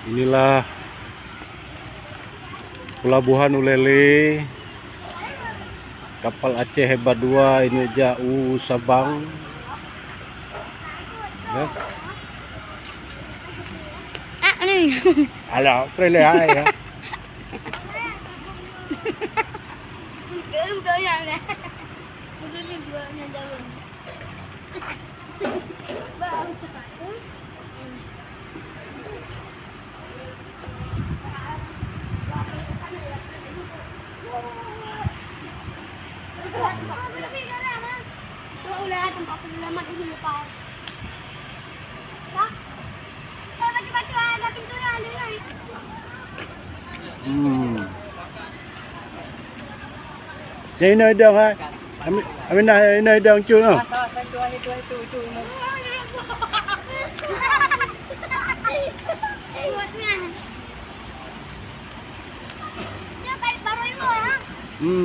Inilah Pelabuhan Ulele, kapal Aceh Hebat 2 ini jauh Sabang. Ya. Alah, trailer ya. Jadi nơi đường ha, bên này nơi đường chưa không?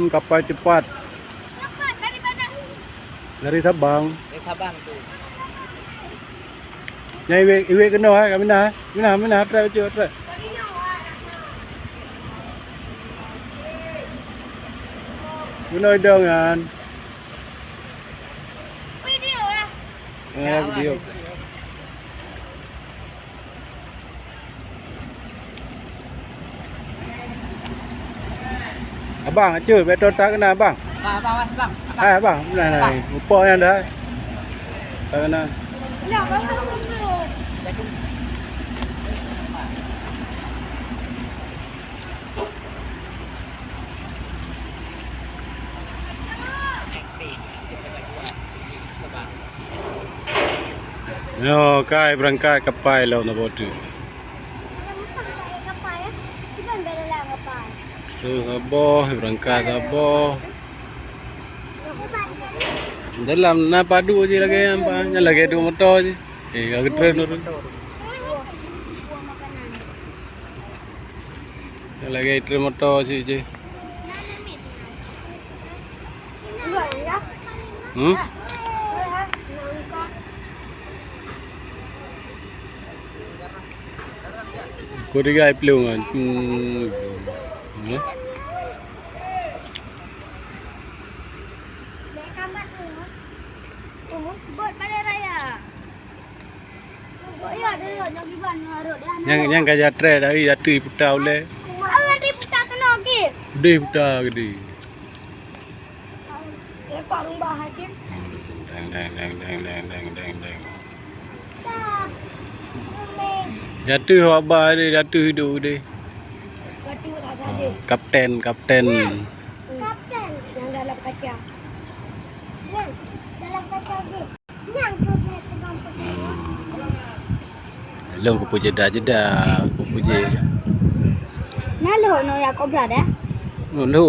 Kapal cepat. Dari Sabang. Dari Sabang tu. Nyai iwe kena ha, mina try chưa try. Nơi đường à? Video lah. Video. Abang, chưa về trốn ta cái nào bang? Bang. Bang, này, một po nha đấy. Cái nào? No, kai berangkat kapal laut na botu. Terus aboh berangkat aboh. Dalam na padu je lagi apa? Nya lagi tu motor je. Agak train turun. Nya lagi train motor je. Kau tiga pelung kan? Yang kerja trade dari jatuh putar oleh. Di putar kena lagi. Gede putar gede. Parung bahaya ke? Deng. Jatuh abah dia, jatuh hidup dia. Kapten. Kapten yang dalam kaca. Yang dalam kaca dia. Yang dia pegang. Long ko puja jeda ko puja. Nalo no ya kobra dah. Lo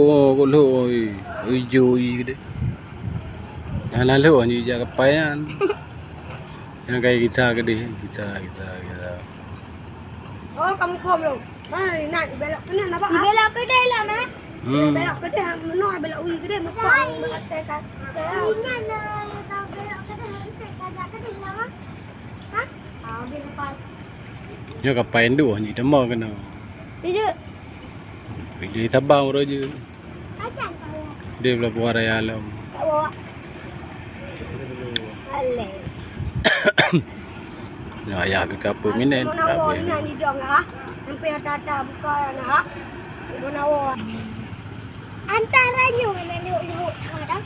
hijau gede. Yang lalu ni jaga payan. Yang kayak kita gede, kita. Oh, kamu kom lo. Nak belok ke mana apa? Belok ke dah lah, Mak. Belok ke dah, mana belok ui ke dah, mak. Tekan. Ini ada tahu belok ke dah, tekan ke dah lama. Ha? Ah, belok. Yo kapain dua ni demo kena. Dia. Di Sabang roja. Ajan kau. Dia pelabuhan raya alam. Tak bawa. Aleh. Nah, ya apa minat? Apa ni dong ah? Sampai ada buka nah. Ibu nawa. Antaranya mana yuk ada.